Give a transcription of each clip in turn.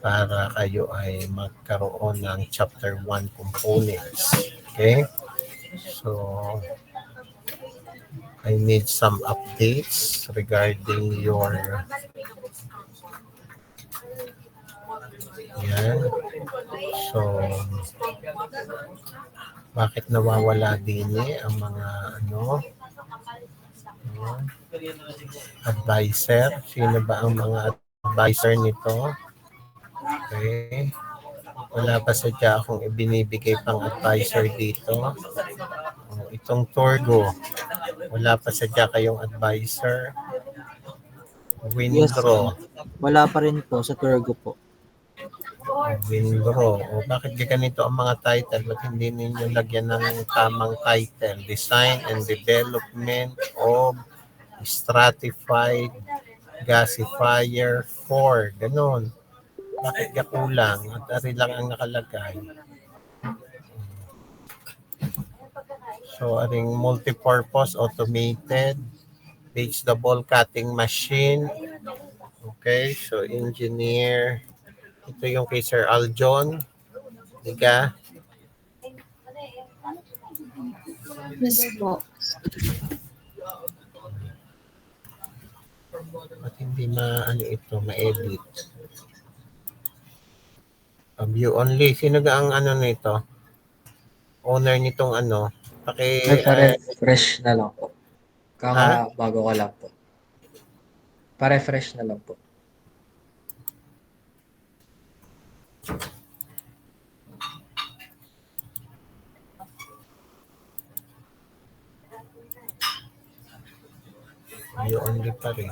para kayo ay magkaroon ng Chapter 1 components. Okay? So, I need some updates regarding your yan. So, bakit nawawala din ang mga advisor? Sino ba ang mga advisor nito? Okay. Wala pa sadya akong ibinibigay pang advisor dito. Itong Torgo, wala pa sadya kayong advisor. Yes, Windro. wala pa rin po sa Turgo po. Windro. O bakit ganito ang mga title? Ba't hindi ninyo lagyan ng tamang title? Design and Development of Stratified Gasifier 4. Ganon. Bakit kulang? At ari lang ang nakalagay. So, aring multipurpose automated vegetable cutting machine. Okay, so engineer. Ito yung kay Sir Aljon. Diga. Yes po. At hindi ma-edit. View only. Sino ga ang nito? Owner nitong Refresh na lang po. Bago ka lang po. Pa-refresh na lang po. View only pa rin.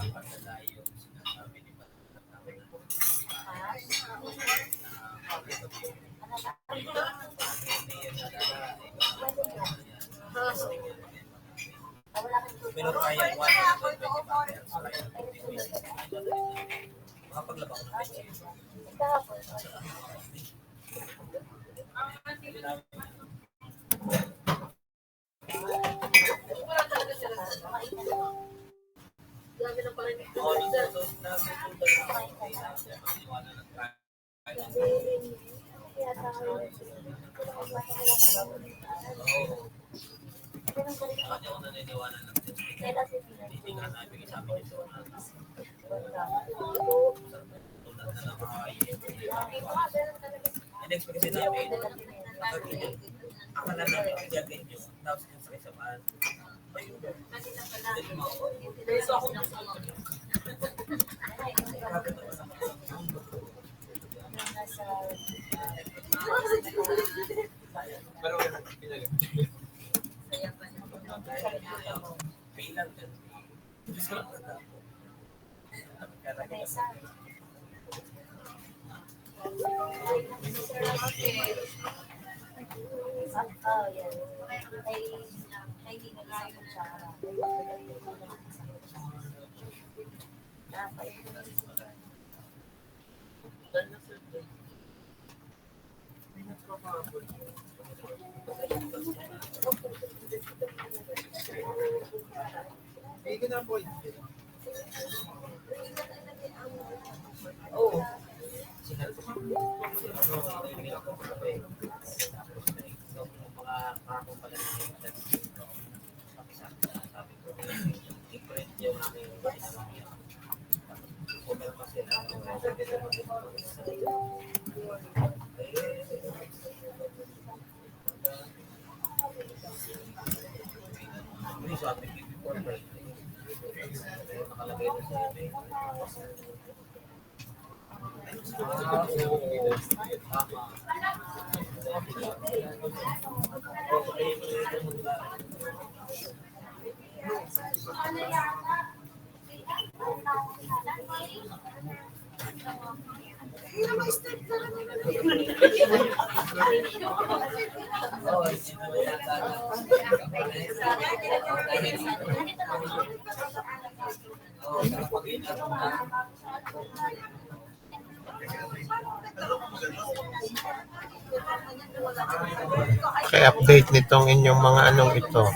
Okay, update nitong inyong mga ito.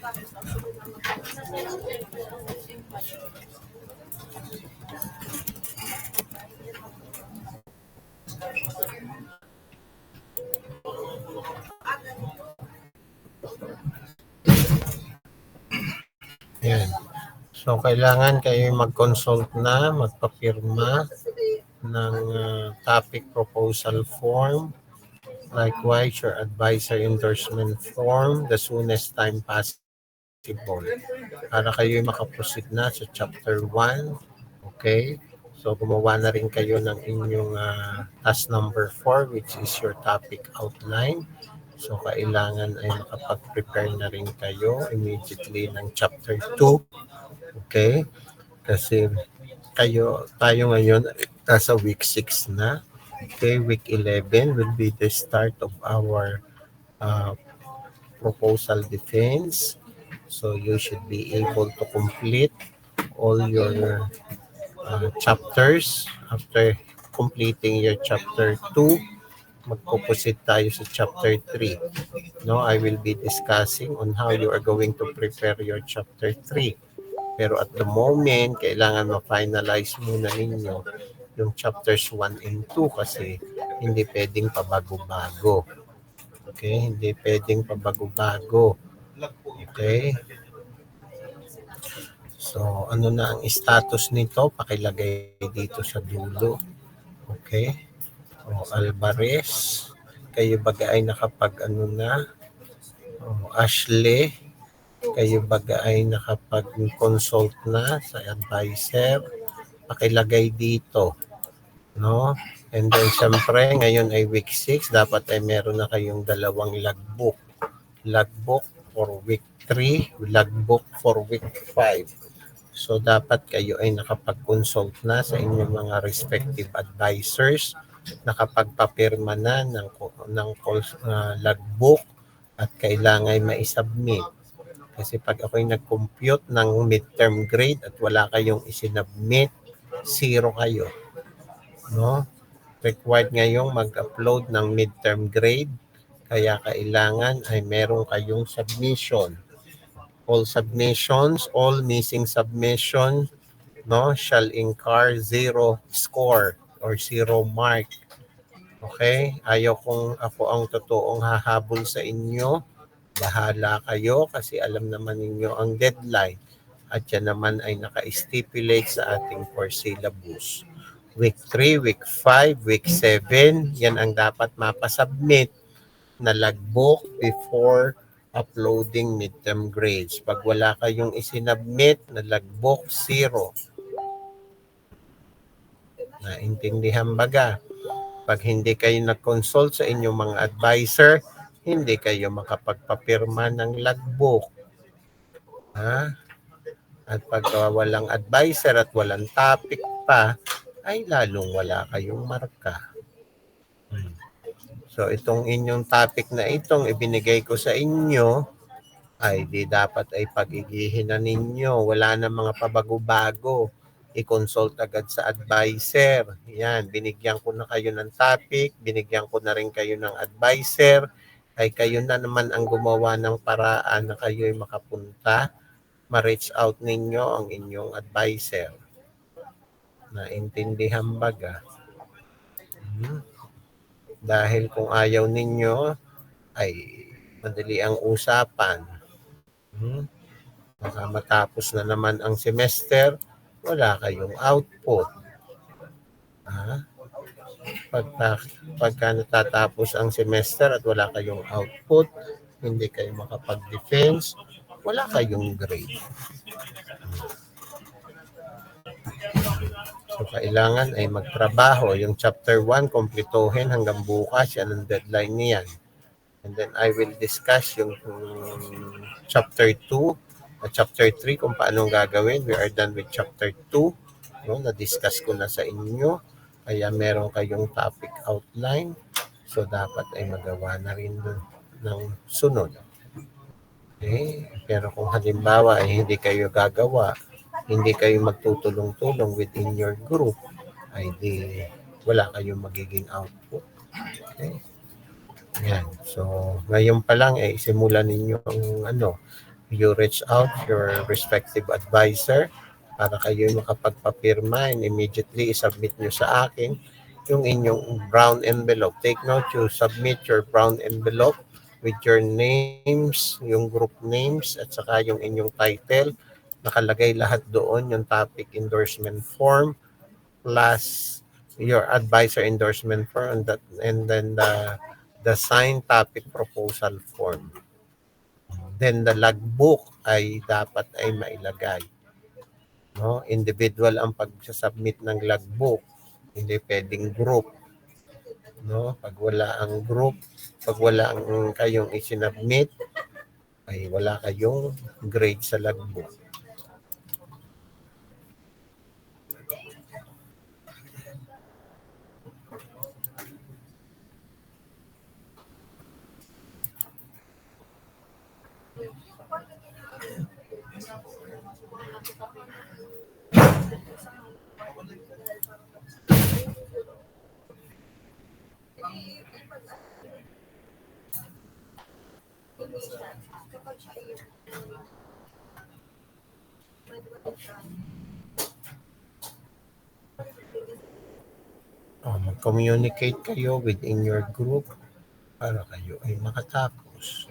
Yan. So, kailangan kayo mag-consult na, magpapirma ng topic proposal form. Likewise, your advisor endorsement form the soonest time possible para kayo makaproceed na sa chapter 1. Okay? So, gumawa na rin kayo ng inyong task number 4, which is your topic outline. So, kailangan ay makapag-prepare na rin kayo immediately ng chapter 2. Okay? Kasi tayo ngayon nasa week 6 na. Okay, week 11 will be the start of our proposal defense. So you should be able to complete all your chapters. After completing your chapter 2, magpo-proceed tayo sa chapter 3. No, I will be discussing on how you are going to prepare your chapter 3. Pero at the moment, kailangan ma-finalize muna ninyo yung chapters 1 and 2 kasi hindi pwedeng pabago-bago. Okay? Hindi pwedeng pabago-bago. Okay? So, ano na ang status nito? Pakilagay dito sa dulo. Okay? O, Alvarez, kayo baga ay nakapag-ano na? O, Ashley, kayo baga ay nakapag-consult na sa advisor? Pakilagay dito. No? And then, syempre, ngayon ay week 6, dapat ay meron na kayong dalawang logbook. Logbook for week 3, logbook for week 5. So, dapat kayo ay nakapag-consult na sa inyong mga respective advisors, nakapagpapirma na ng logbook at kailangan ay ma-submit. Kasi pag ako'y nag-compute ng midterm grade at wala kayong isinubmit, 0 kayo. No? Required ngayong mag-upload ng midterm grade, kaya kailangan ay meron kayong submission. All submissions, all missing submission, no, shall incur 0 score or 0 mark. Okay? Ayaw kung ako ang totoong hahabol sa inyo. Bahala kayo kasi alam naman ninyo ang deadline. At yan naman ay naka-stipulate sa ating course syllabus. Week 3, week 5, week 7, yan ang dapat mapasubmit na logbook before uploading midterm grades. Pag wala kayong isinubmit na logbook, 0. Naintindihan baga? Pag hindi kayo nag-consult sa inyong mga advisor, hindi kayo makapagpapirma ng logbook. Ha? At pag walang advisor at walang topic pa, ay lalong wala kayong marka. So itong inyong topic na itong ibinigay ko sa inyo, ay di dapat ay pag-igihin na ninyo. Wala na mga pabago-bago. I-consult agad sa advisor. Yan, binigyan ko na kayo ng topic, binigyan ko na rin kayo ng advisor, ay kayo na naman ang gumawa ng paraan na kayo'y makapunta, ma-reach out ninyo ang inyong advisor. Naintindihan baga? Dahil kung ayaw ninyo, ay madali ang usapan. Baka matapos na naman ang semester, wala kayong output. Pagka natatapos ang semester at wala kayong output, hindi kayo makapag-defense, wala kayong grade. So, kailangan ay magtrabaho. Yung chapter 1, kumplituhin hanggang bukas. Yan ang deadline niyan. And then I will discuss yung chapter 2 at chapter 3 kung paano gagawin. We are done with chapter 2. No, na-discuss ko na sa inyo. Kaya meron kayong topic outline. So, dapat ay magawa na rin ng sunod. Okay? Pero kung halimbawa ay hindi kayo gagawa, hindi kayo magtutulong-tulong within your group, ay di wala kayong magiging output. Okay? Yan. So, ngayon pa lang, simulan ninyo ang you reach out your respective advisor para kayo makapagpapirma and immediately isubmit nyo sa akin yung inyong brown envelope. Take note, you submit your brown envelope with your names, yung group names, at saka yung inyong title. Nakalagay lahat doon, yung topic endorsement form, plus your advisor endorsement form, and then the signed topic proposal form. Then the logbook ay dapat ay mailagay. No? Individual ang pagsasubmit ng logbook, hindi pwedeng group. No? Pag wala ang group, pag wala ang kayong isinubmit, ay wala kayong grade sa logbook. Mag-communicate kayo within your group para kayo ay makatapos.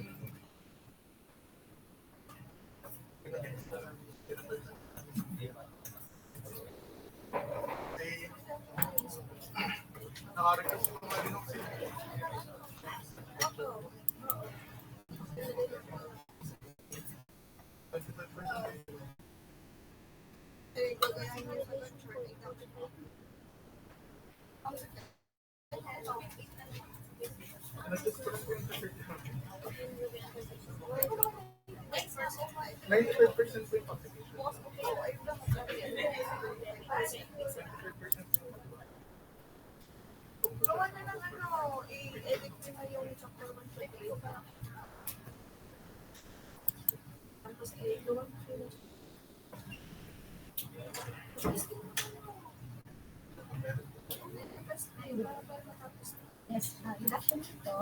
Yes, good afternoon po.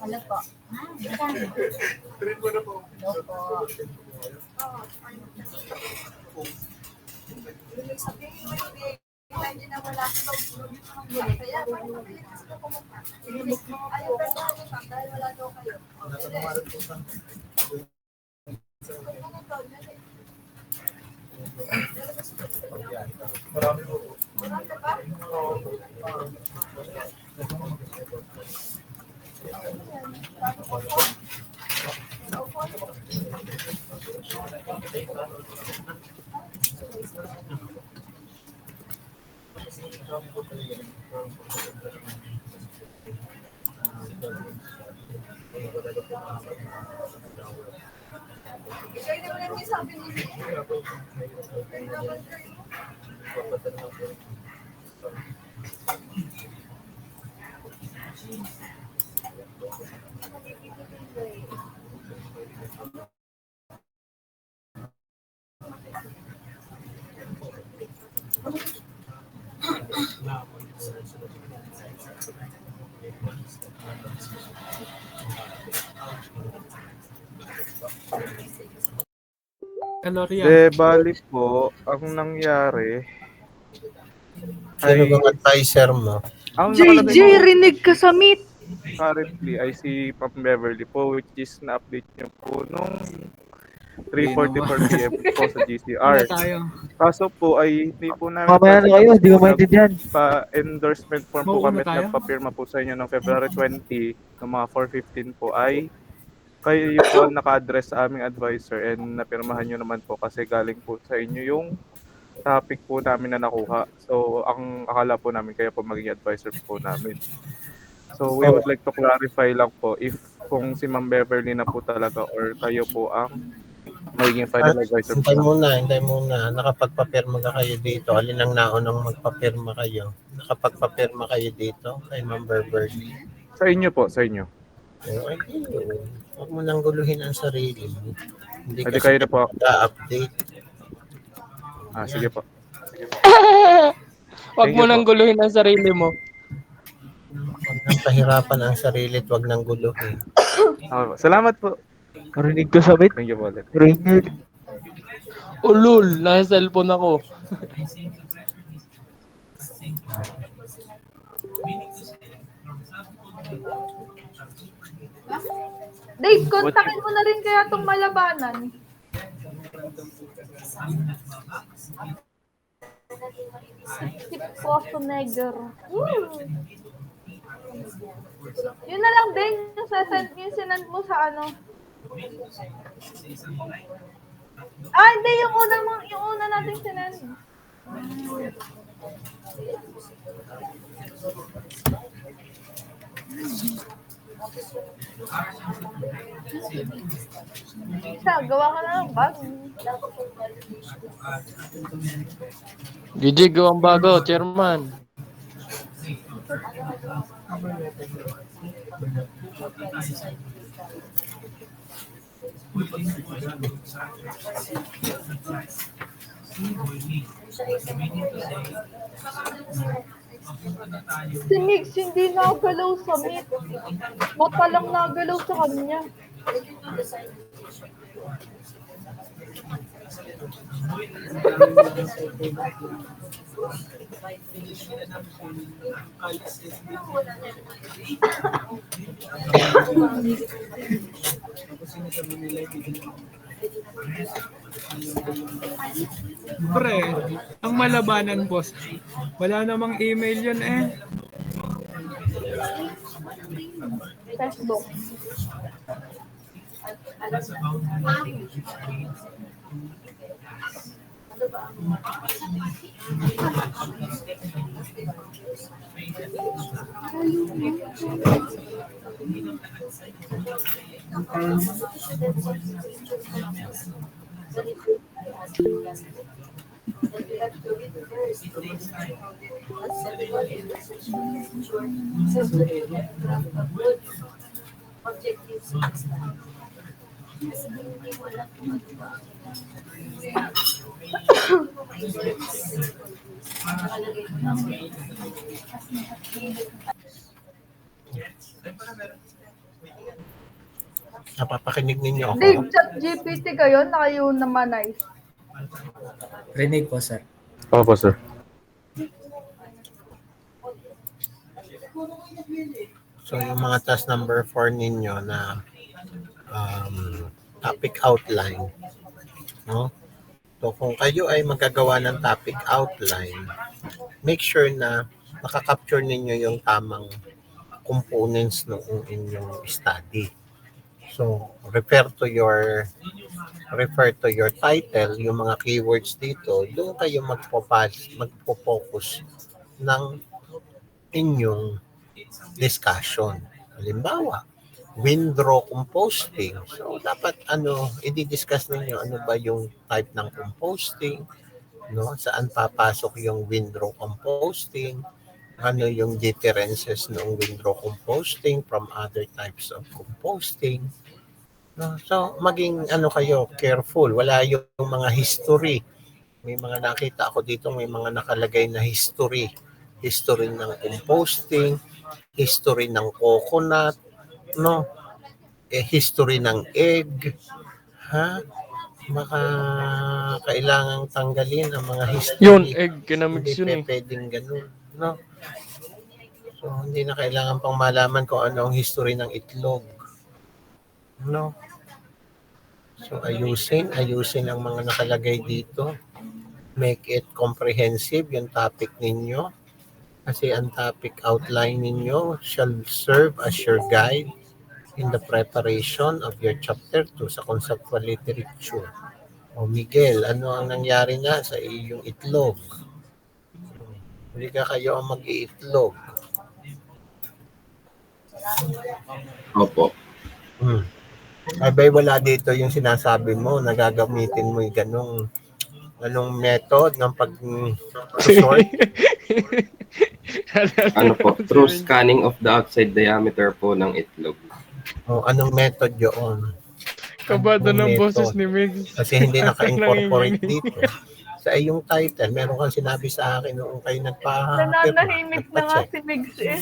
Ano po? Magkano? No po. Ano De, bali po, ang nangyari Sino ay, bang advisor mo? ang JJ, nakalagay po rinig ka sa meet. currently ay si Pam Beverly po, which is na-update niyo po nung 3:44 PM po sa GCR. Kaso po ay hindi po namin Mamaya na kayo, hindi ko maintindihan. pa-endorsement form po Mauuna kami at tayo? nagpapirma po sa inyo ng February 20 ng mga 4:15 po ay kayo po ang naka-address sa aming advisor and napirmahan nyo naman po kasi galing po sa inyo yung topic po namin na nakuha. So, ang akala po namin kayo po maging advisor po namin. So, we would like to clarify lang po if kung si Ma'am Beverly na po talaga or kayo po ang magiging final advisor po namin. Hintay muna. Nakapagpapirma ka kayo dito. Alin ang naunang magpapirma kayo? Nakapagpapirma kayo dito kay Ma'am Beverly? Sa inyo po, sa inyo. Ay, huwag mo nang guluhin ang sarili mo. Hindi Pwede kasi kayo na po. update. Sige po. Huwag Thank mo you nang po. guluhin ang sarili mo. Huwag nang pahirapan ang sarili at huwag nang guluhin. Salamat po. Narinig ko sabit. Thank you po ulit. Rinig. Ulul, nasa cellphone ako. Dave, kontakin mo na rin kaya itong malabanan. Si Poso Negro. Yun na lang din, yung sinend mo sa ano. Hindi, yung una nating sinend. Isa, gawa ka na ng bag. Gigi, gawang bago, chairman. Si Mix, hindi nagalaw sa meet. Mata lang nagalaw sa kanya. Pre, ang malabanan, boss. Wala namang email yun eh. Facebook. Napapakinig ninyo ako. Dave, chat GPT kayo, nakayo naman ay. Rinig po, sir. Opo, sir. So yung mga task number 4 ninyo na topic outline, no? So kung kayo ay magagawa ng topic outline, make sure na nakaka-capture ninyo yung tamang components ng inyong study. So refer to your title, yung mga keywords dito, doon kayo magpo-focus ng inyong discussion. Halimbawa, windrow composting. So, dapat i-discuss ninyo ano ba yung type ng composting, no? Saan papasok yung windrow composting, ano yung differences ng windrow composting from other types of composting. No? So, maging kayo, careful. Wala yung mga history. May mga nakita ako dito, may mga nakalagay na history. History ng composting, history ng coconut, no? History ng egg, ha? Baka kailangang tanggalin ang mga history. Yun, egg, kinamix yun eh. Hindi pwedeng ganun, no? So, hindi na kailangan pang malaman kung ano ang history ng itlog. No? So, ayusin ang mga nakalagay dito. Make it comprehensive yung topic ninyo. Kasi ang topic outline ninyo shall serve as your guide in the preparation of your chapter 2 sa conceptual literature. O Miguel, ano ang nangyari na sa iyong itlog? Hindi ka kayo ang mag-iitlog. Opo. Abay, wala dito yung sinasabi mo, nagagamitin mo yung ganong method ng pag-sort. Ano po, through scanning of the outside diameter po ng itlog. O, anong method yun? Kabado ng Anong boses method? ni Migs. Kasi hindi naka-incorporate dito. Sa iyong title, meron kang sinabi sa akin noong kayo Nananahimik na nga si Migs eh.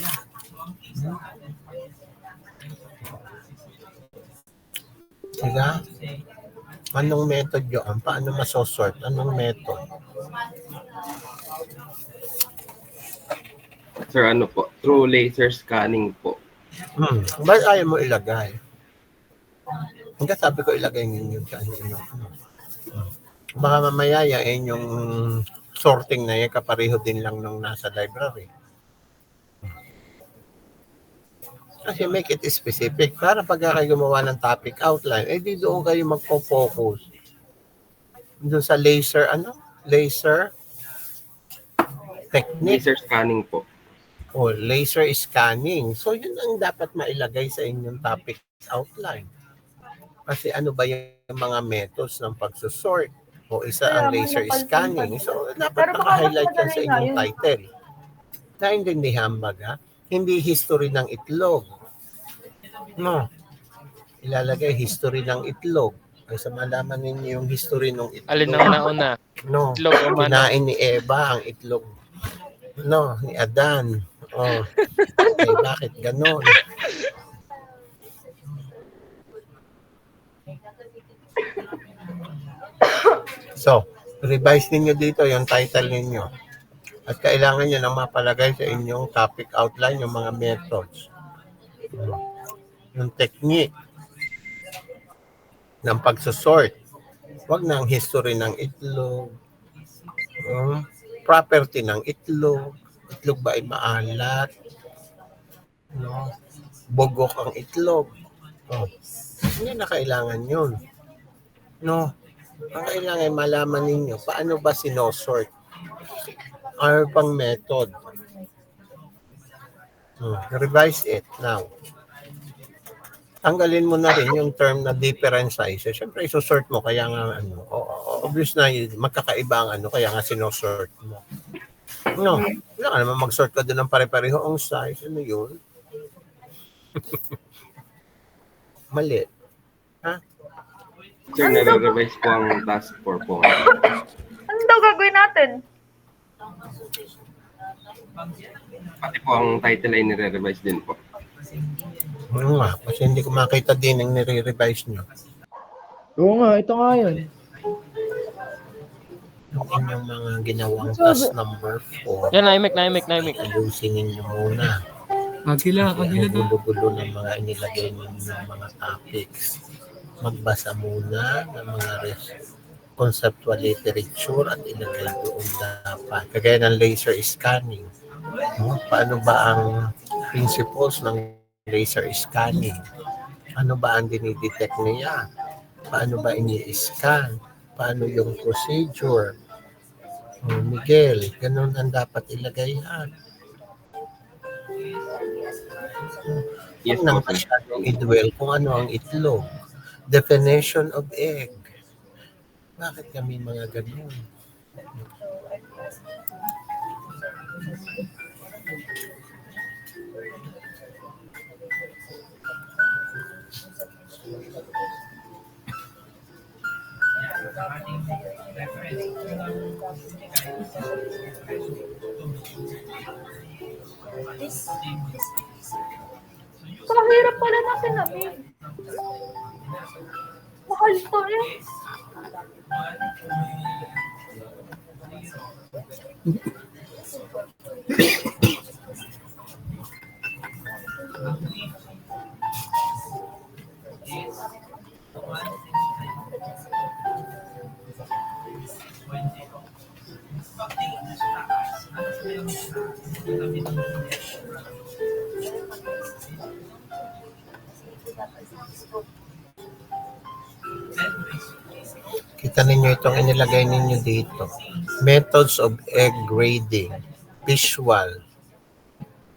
Diba? Anong method yun? Paano masosort? Anong method? Sir, ano po? Through laser scanning po. Ba't ayaw mo ilagay? Hanggang sabi ko ilagay ninyo sa inyo. Baka mamaya yung sorting na yan, kapareho din lang nung nasa library. Kasi make it specific. Para pag kayo gumawa ng topic outline, di doon kayo magpo-focus. Doon sa laser, laser technique. Laser scanning po. O laser scanning. So, yun ang dapat mailagay sa inyong topic outline. Kasi ano ba yung mga methods ng pagsusort? O isa ang laser scanning. So, dapat naka-highlight yan sa inyong title. Naintindihan ba ga? Hindi history ng itlog. No. Ilalagay history ng itlog. Ay sa malaman ninyo yung history ng itlog. Alin ang nauna? No. Itlog o manok? Kinain ni Eva ang itlog. No, ni Adan. Oh. Ay, bakit ganon? So, revise ninyo dito yung title ninyo. At kailangan nyo nang mapalagay sa inyong topic outline yung mga methods. Yung technique ng pagsusort. Huwag na ang history ng itlog. Property ng itlog. Itlog ba ay maalat? No? Bugok ang itlog. Hindi na kailangan yun. No? Ang kailangan ay malaman ninyo paano ba sinosort. Ano pang method. Revise it now. Tanggalin mo na rin yung term na differentiation. Siyempre, isusort mo. Kaya nga, obvious na magkakaiba ang kaya nga sinosort mo. No, wala ka naman mag-sort ka doon ng pare-pareho ang size. Ano yun? Mali. Ha? Sir, nare-revise po ang task 4 po. Ano daw gagawin natin? Pati po ang title ay nire-revise din po. Oo nga, kasi hindi ko makita din ang nire-revise nyo. Oo nga, ito nga yun. Yung inyong mga ginawang task number 4, Yan, naimik. ayusin ninyo muna. Kagila Ang daw. gulo-gulo ng mga inilagay ninyo mga topics. Magbasa muna ng mga conceptual literature at ilagay doon dapat. Kagaya ng laser scanning. Paano ba ang principles ng laser scanning? Ano ba ang dinidetect niya? Paano ba ini-scan? Paano yung procedure? Miguel, ganun ang dapat ilagay yan. Yes Nang po, sir. masyadong i-dwell kung ano ang itlog. Definition of egg. Bakit kami mga ganun? Kahirap pala natin namin. Mahal to eh. Kita ninyo itong inilagay ninyo dito. Methods of egg grading. Visual.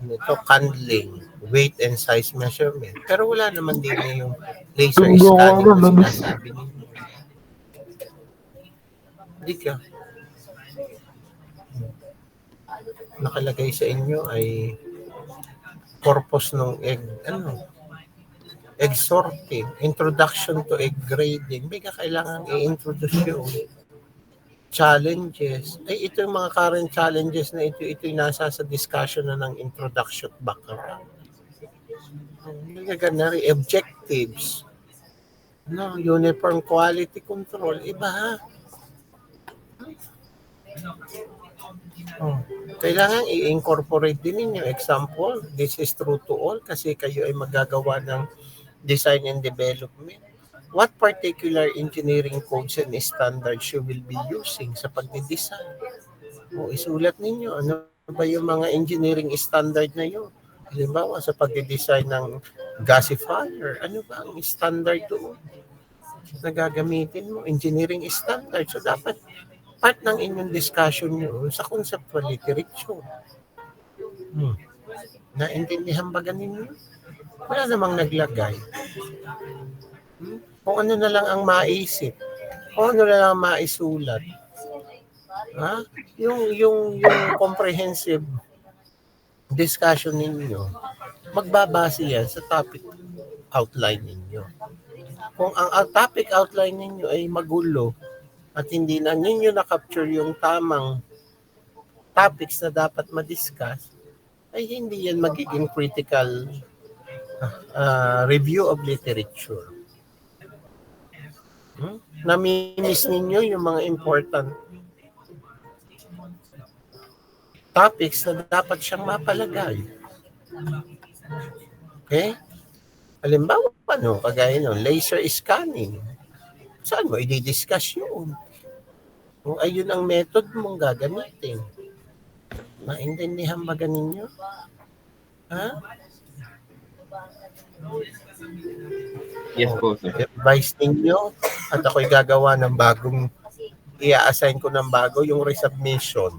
Ano ito? Candling. Weight and size measurement. Pero wala naman din yung laser scanning na sinasabi ninyo. Hindi ka. Nakalagay sa inyo ay purpose ng egg, egg sorting, introduction to egg grading. May kailangan i-introduce yung challenges. Ay, ito yung mga current challenges na ito yung nasa sa discussion na ng introduction background. Objectives. No, uniform quality control, iba ha. Oh. Kailangan i-incorporate din ninyo. Example, this is true to all kasi kayo ay magagawa ng design and development. What particular engineering codes and standards you will be using sa pagdidesign? O isulat ninyo, ano ba yung mga engineering standard na yun? Halimbawa, sa pagdidesign ng gasifier, ano ba ang standard doon na gagamitin mo? Engineering standard. So, dapat part ng inyong discussion nyo sa conceptual literature. Naintindihan ba ganin nyo? Wala namang naglagay. Kung ano na lang ang maisip. Kung ano na lang ang maisulat. Ha? Yung comprehensive discussion ninyo, magbabase yan sa topic outline ninyo. Kung ang topic outline ninyo ay magulo at hindi na ninyo na-capture yung tamang topics na dapat ma-discuss, ay hindi yan magiging critical review of literature. Namimiss ninyo yung mga important topics na dapat siyang mapalagay. Okay? Halimbawa, kagaya nun, laser scanning. Saan mo i-discuss yun? Kung ayun ang method mong gagamitin. Maintindihan ba ganinyo? Ha? Yes po, sir. Advice ninyo at ako'y gagawa ng i-assign ko ng bago yung resubmission.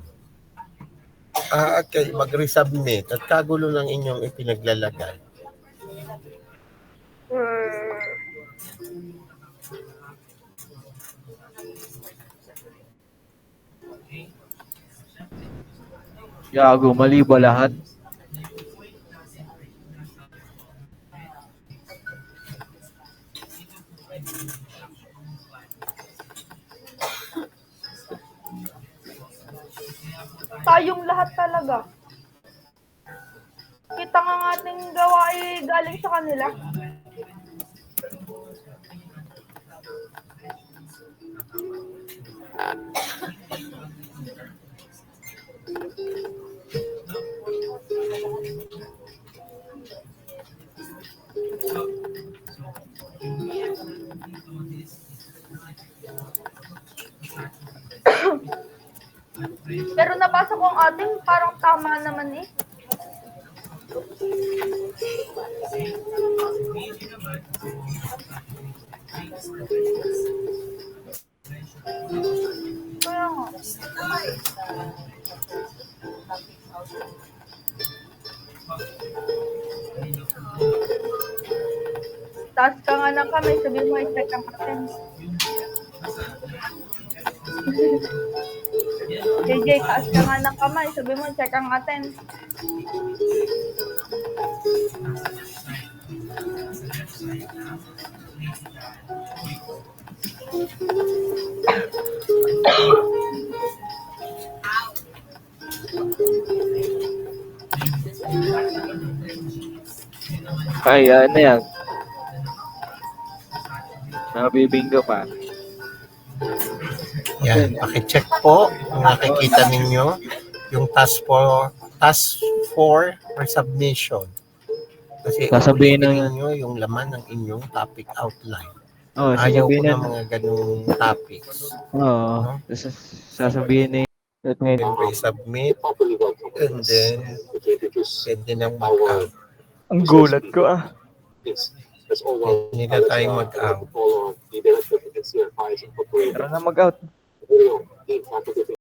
At kayo mag-resubmit at kagulo ng inyong ipinaglalagay. Gago, mali ba lahat? Tayong lahat talaga. Kita nga ang ating gawa ay galing sa kanila. Pero nabasa ko ang ating parang tama naman eh. Kaya nga. Taas ka nga ng kamay, sabi mo i-check ang atin. JJ, taas ka nga ng kamay, sabi mo check ang atin. Ay, ano yan? Nabibingo pa. Yan, pakicheck po kung nakikita ninyo yung task 4 resubmission. Kasi Sasabihin ulitin ng- ninyo yung laman ng inyong topic outline. Oh, Ayaw ko sasabihin ng mga ganung topics. Oo. Sasabihin na Then resubmit and then pwede nang mag-out. Ang gulat ko ah. Hindi na tayo mag-out. Tara na mag-out.